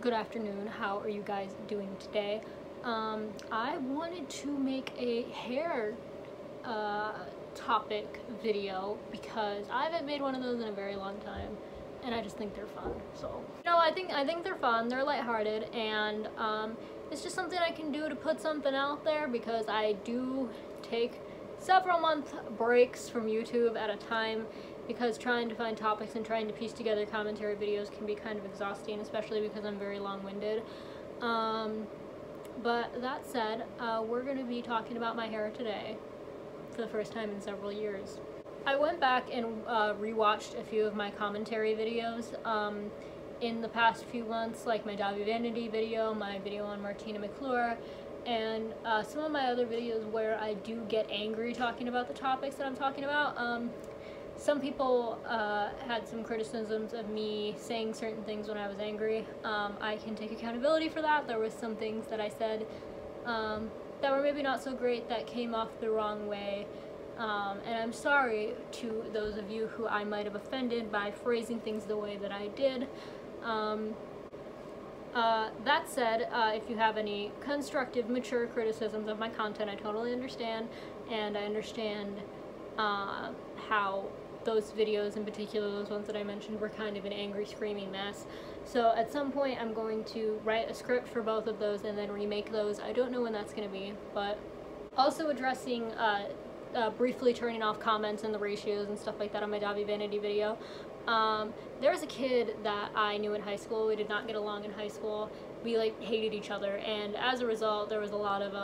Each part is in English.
Good afternoon. How are you guys doing today? I wanted to make a hair topic video because I haven't made one of those in a very long time, and I just think they're fun. So, I think they're fun. They're lighthearted, and it's just something I can do to put something out there because I do take several month breaks from YouTube at a time, because trying to find topics and trying to piece together commentary videos can be kind of exhausting, especially because I'm very long-winded. But that said, we're going to be talking about my hair today for the first time in several years. I went back and rewatched a few of my commentary videos in the past few months, like my Dobby Vanity video, my video on Martina McClure, and some of my other videos where I do get angry talking about the topics that I'm talking about. Some people had some criticisms of me saying certain things when I was angry. I can take accountability for that. There was some things that I said that were maybe not so great, that came off the wrong way. And I'm sorry to those of you who I might have offended by phrasing things the way that I did. That said, if you have any constructive, mature criticisms of my content, I totally understand, and I understand how those videos, in particular those ones that I mentioned, were kind of an angry, screaming mess. So at some point I'm going to write a script for both of those and then remake those. I don't know when that's going to be, but also addressing briefly turning off comments and the ratios and stuff like that on my Dobby Vanity video. There was a kid that I knew in high school. We did not get along in high school. We hated each other, and as a result there was a lot of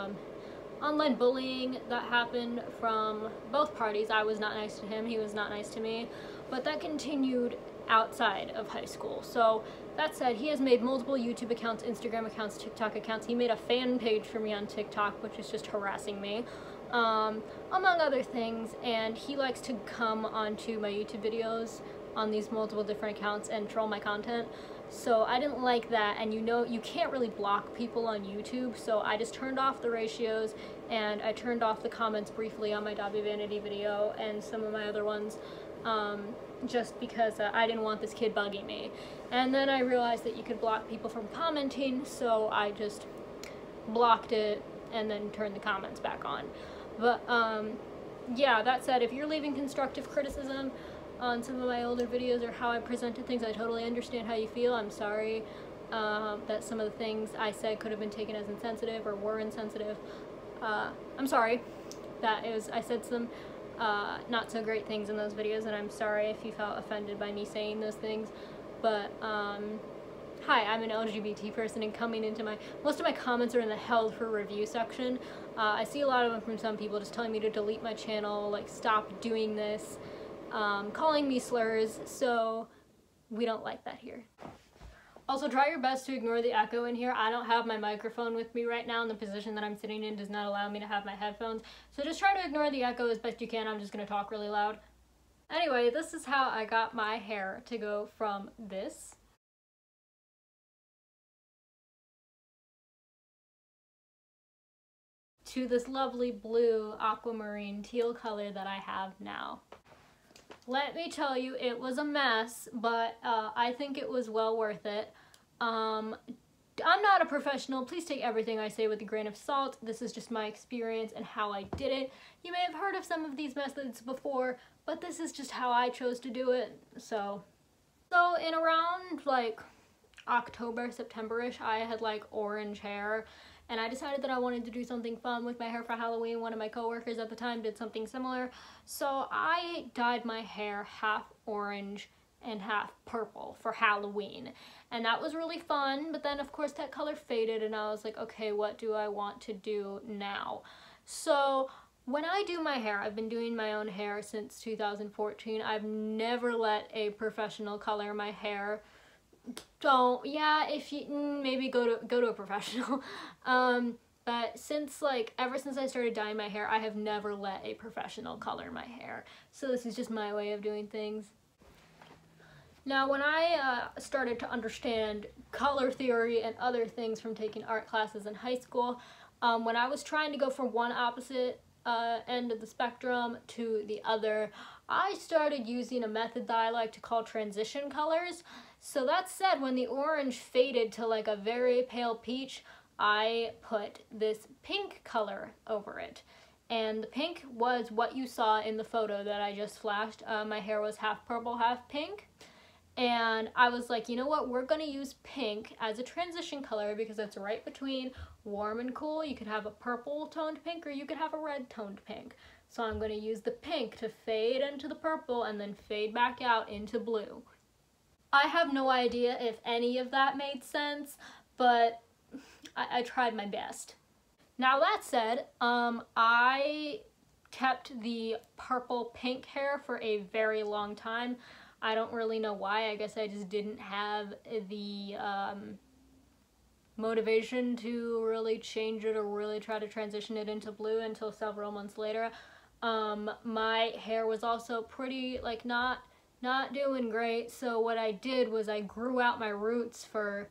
online bullying that happened from both parties. I was not nice to him, he was not nice to me, but that continued outside of high school. So that said, he has made multiple YouTube accounts, Instagram accounts, TikTok accounts. He made a fan page for me on TikTok, which is just harassing me, among other things, and he likes to come onto my YouTube videos on these multiple different accounts and troll my content. So I didn't like that, and you can't really block people on YouTube, so I just turned off the ratios, and I turned off the comments briefly on my Dobby Vanity video and some of my other ones, just because I didn't want this kid bugging me. And then I realized that you could block people from commenting, so I just blocked it and then turned the comments back on. But yeah, that said, if you're leaving constructive criticism on some of my older videos or how I presented things, I totally understand how you feel. I'm sorry that some of the things I said could have been taken as insensitive or were insensitive. I'm sorry that I said some not so great things in those videos, and I'm sorry if you felt offended by me saying those things. But hi, I'm an LGBT person, and coming into most of my comments are in the held for review section. I see a lot of them from some people just telling me to delete my channel, stop doing this, calling me slurs, so we don't like that here. Also, try your best to ignore the echo in here. I don't have my microphone with me right now, and the position that I'm sitting in does not allow me to have my headphones, so just try to ignore the echo as best you can. I'm just going to talk really loud. Anyway, this is how I got my hair to go from this to this lovely blue aquamarine teal color that I have now. Let me tell you, it was a mess, but I think it was well worth it. I'm not a professional. Please take everything I say with a grain of salt. This is just my experience and how I did it. You may have heard of some of these methods before, but this is just how I chose to do it. So in around October, September-ish, I had orange hair, and I decided that I wanted to do something fun with my hair for Halloween. One of my coworkers at the time did something similar, so I dyed my hair half orange and half purple for Halloween, and that was really fun. But then of course that color faded, and I was like, okay, what do I want to do now? So when I do my hair, I've been doing my own hair since 2014. I've never let a professional color my hair. If you maybe go to a professional. But ever since I started dyeing my hair, I have never let a professional color my hair. So this is just my way of doing things. Now, when I started to understand color theory and other things from taking art classes in high school, when I was trying to go from one opposite end of the spectrum to the other, I started using a method that I like to call transition colors. So that said, when the orange faded to like a very pale peach, I put this pink color over it. And the pink was what you saw in the photo that I just flashed. My hair was half purple, half pink. And I was like, you know what, we're gonna use pink as a transition color because it's right between warm and cool. You could have a purple toned pink or you could have a red toned pink. So I'm gonna use the pink to fade into the purple and then fade back out into blue. I have no idea if any of that made sense, but I tried my best. Now that said, I kept the purple pink hair for a very long time. I don't really know why. I guess I just didn't have the motivation to really change it or really try to transition it into blue until several months later. My hair was also pretty, like, not doing great, so what I did was I grew out my roots for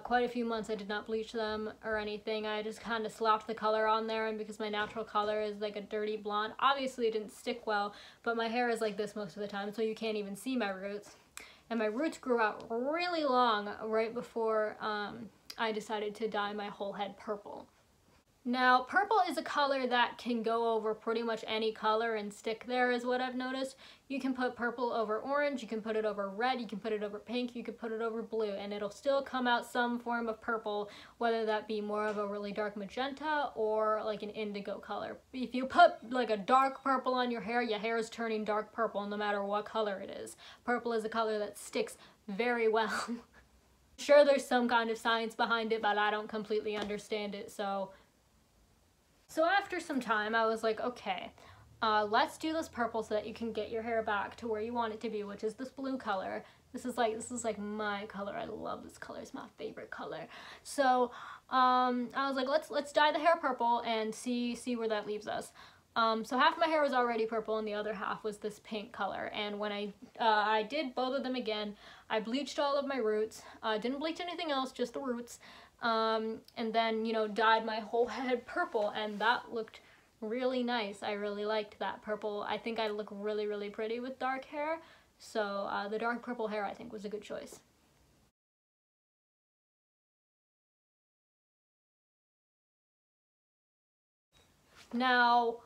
quite a few months. I did not bleach them or anything. I just kind of slapped the color on there, and because my natural color is like a dirty blonde, obviously it didn't stick well, but my hair is like this most of the time, so you can't even see my roots. And my roots grew out really long right before I decided to dye my whole head purple. Now, purple is a color that can go over pretty much any color and stick there, is what I've noticed. You can put purple over orange, you can put it over red, you can put it over pink, you can put it over blue, and it'll still come out some form of purple, whether that be more of a really dark magenta or like an indigo color. If you put like a dark purple on your hair is turning dark purple no matter what color it is. Purple is a color that sticks very well. Sure, there's some kind of science behind it, but I don't completely understand it, So after some time, I was like, okay, let's do this purple so that you can get your hair back to where you want it to be, which is this blue color. This is like my color. I love this color. It's my favorite color. So I was like, let's dye the hair purple and see where that leaves us. So half my hair was already purple and the other half was this pink color. And when I did both of them again, I bleached all of my roots. Didn't bleach anything else, just the roots. And then, you know, dyed my whole head purple, and that looked really nice. I really liked that purple. I think I look really, really pretty with dark hair, so the dark purple hair I think was a good choice. Now,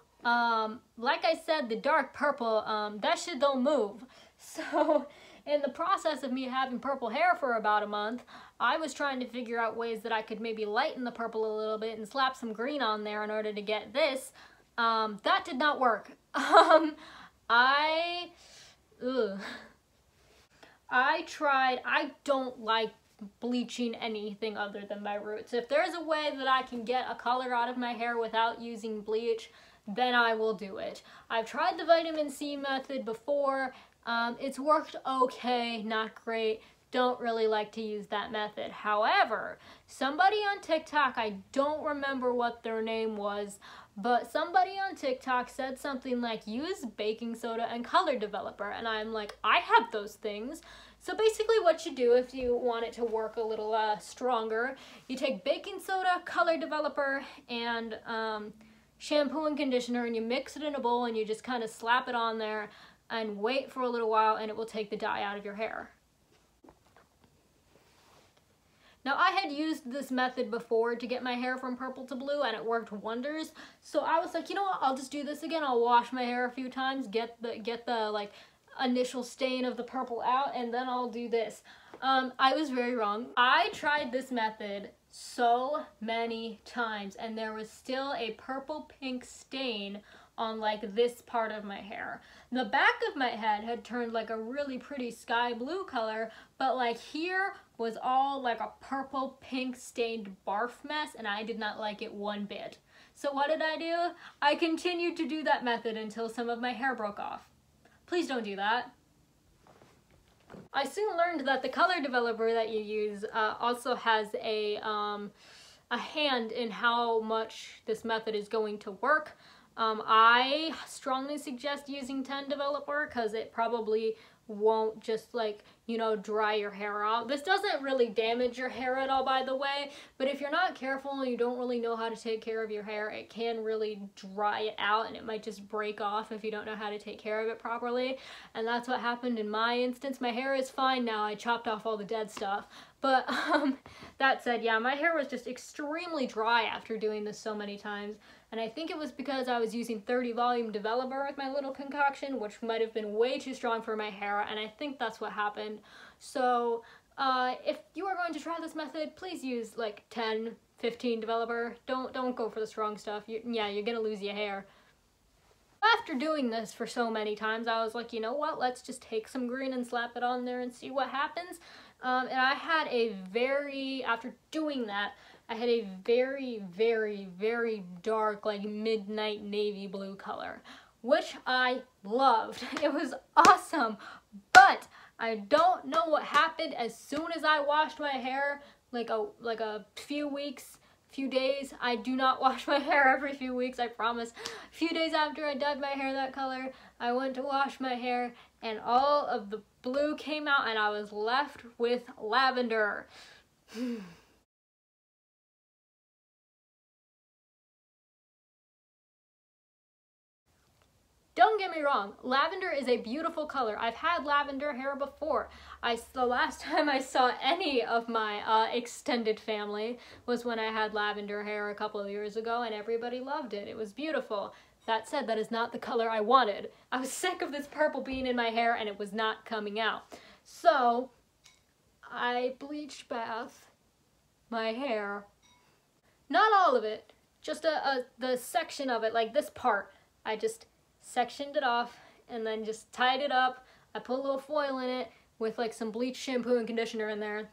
like I said, the dark purple, that shit don't move. So in the process of me having purple hair for about a month, I was trying to figure out ways that I could maybe lighten the purple a little bit and slap some green on there in order to get this. That did not work. I tried. I don't like bleaching anything other than my roots. If there's a way that I can get a color out of my hair without using bleach, then I will do it. I've tried the vitamin C method before. It's worked okay, not great. Don't really like to use that method. However, somebody on TikTok, I don't remember what their name was, but somebody on TikTok said something like, use baking soda and color developer, and I'm like, I have those things. So basically what you do if you want it to work a little stronger, you take baking soda, color developer, and shampoo and conditioner, and you mix it in a bowl and you just kind of slap it on there and wait for a little while, and it will take the dye out of your hair. Now, I had used this method before to get my hair from purple to blue, and it worked wonders. So I was like, you know what, I'll just do this again. I'll wash my hair a few times, get the like initial stain of the purple out, and then I'll do this. I was very wrong. I tried this method so many times, and there was still a purple pink stain on like this part of my hair. The back of my head had turned like a really pretty sky blue color, but like here was all like a purple pink stained barf mess, and I did not like it one bit. So what did I do? I continued to do that method until some of my hair broke off. Please don't do that. I soon learned that the color developer that you use also has a hand in how much this method is going to work. I strongly suggest using 10 developer because it probably won't just like you know, dry your hair out. This doesn't really damage your hair at all, by the way, but if you're not careful and you don't really know how to take care of your hair, it can really dry it out and it might just break off if you don't know how to take care of it properly. And that's what happened in my instance. My hair is fine now. I chopped off all the dead stuff. But that said, yeah, my hair was just extremely dry after doing this so many times. And I think it was because I was using 30 volume developer with my little concoction, which might have been way too strong for my hair, and I think that's what happened. So if you are going to try this method, please use like 10, 15 developer. Don't go for the strong stuff. Yeah, you're gonna lose your hair. After doing this for so many times, I was like, you know what, let's just take some green and slap it on there and see what happens. And I had after doing that, I had a very, very, very dark, like midnight navy blue color, which I loved. It was awesome, but I don't know what happened as soon as I washed my hair, like a few days. I do not wash my hair every few weeks, I promise. A few days after I dyed my hair that color, I went to wash my hair and all of the blue came out and I was left with lavender. Don't get me wrong, lavender is a beautiful color. I've had lavender hair before. The last time I saw any of my extended family was when I had lavender hair a couple of years ago and everybody loved it. It was beautiful. That said, that is not the color I wanted. I was sick of this purple being in my hair and it was not coming out. So I bleached bath my hair. Not all of it, just the section of it, like this part. I just sectioned it off and then just tied it up. I put a little foil in it with like some bleach shampoo and conditioner in there,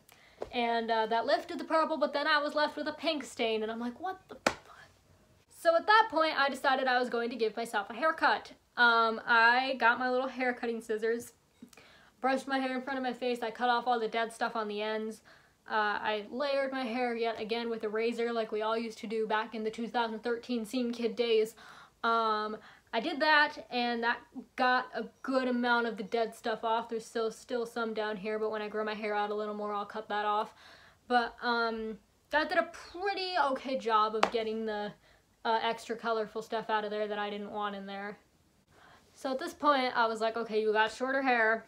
and that lifted the purple, but then I was left with a pink stain and I'm like, what the fuck? So at that point I decided I was going to give myself a haircut. I got my little hair cutting scissors, brushed my hair in front of my face, I cut off all the dead stuff on the ends. I layered my hair yet again with a razor like we all used to do back in the 2013 Scene Kid days. I did that and that got a good amount of the dead stuff off. There's still some down here, but when I grow my hair out a little more, I'll cut that off. But that did a pretty okay job of getting the extra colorful stuff out of there that I didn't want in there. So at this point, I was like, okay, you got shorter hair,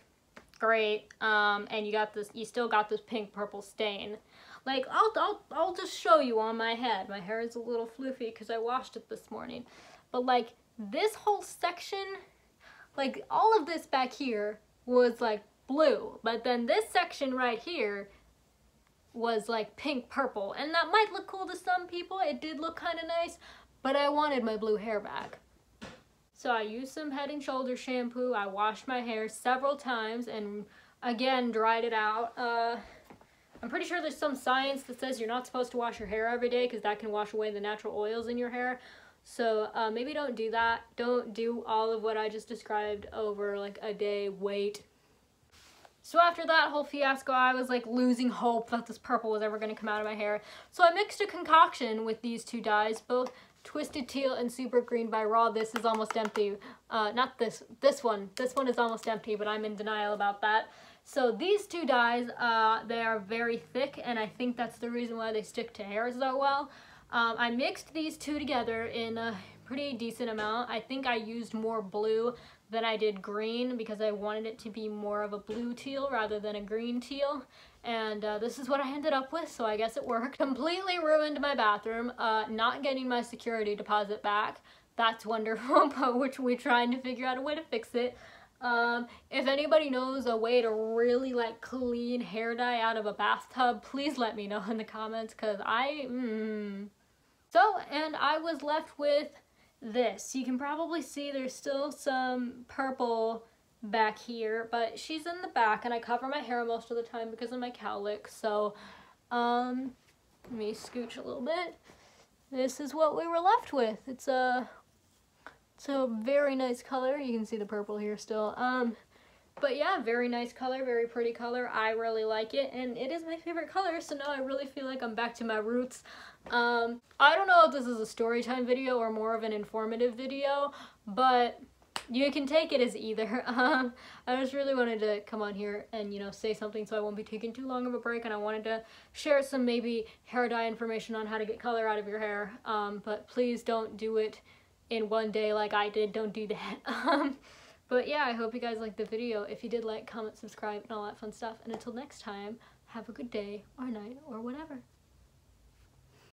great, and you still got this pink purple stain. Like, I'll just show you on my head. My hair is a little floofy because I washed it this morning. But like, this whole section, like all of this back here was like blue, but then this section right here was like pink purple, and that might look cool to some people. It did look kind of nice, but I wanted my blue hair back. So I used some Head and Shoulders shampoo. I washed my hair several times and again dried it out. I'm pretty sure there's some science that says you're not supposed to wash your hair every day because that can wash away the natural oils in your hair. So maybe don't do that. Don't do all of what I just described over like a day. Wait. So after that whole fiasco, I was like losing hope that this purple was ever going to come out of my hair. So I mixed a concoction with these two dyes, both Twisted Teal and Super Green by Raw. This is almost empty. Not this one. This one is almost empty, but I'm in denial about that. So these two dyes, they are very thick, and I think that's the reason why they stick to hair so well. I mixed these two together in a pretty decent amount. I think I used more blue than I did green because I wanted it to be more of a blue teal rather than a green teal. And this is what I ended up with, so I guess it worked. Completely ruined my bathroom, not getting my security deposit back. That's wonderful, but we're trying to figure out a way to fix it. If anybody knows a way to really like clean hair dye out of a bathtub, please let me know in the comments, because and I was left with this. You can probably see there's still some purple back here, but she's in the back, and I cover my hair most of the time because of my cowlick. So let me scooch a little bit. This is what we were left with. It's a very nice color. You can see the purple here still. But yeah, very nice color, very pretty color. I really like it, and it is my favorite color, so now I really feel like I'm back to my roots. I don't know if this is a story time video or more of an informative video, but you can take it as either. I just really wanted to come on here and, you know, say something so I won't be taking too long of a break, and I wanted to share some maybe hair dye information on how to get color out of your hair. But please don't do it in one day like I did. Don't do that. But yeah, I hope you guys liked the video. If you did, like, comment, subscribe, and all that fun stuff. And until next time, have a good day or night or whatever.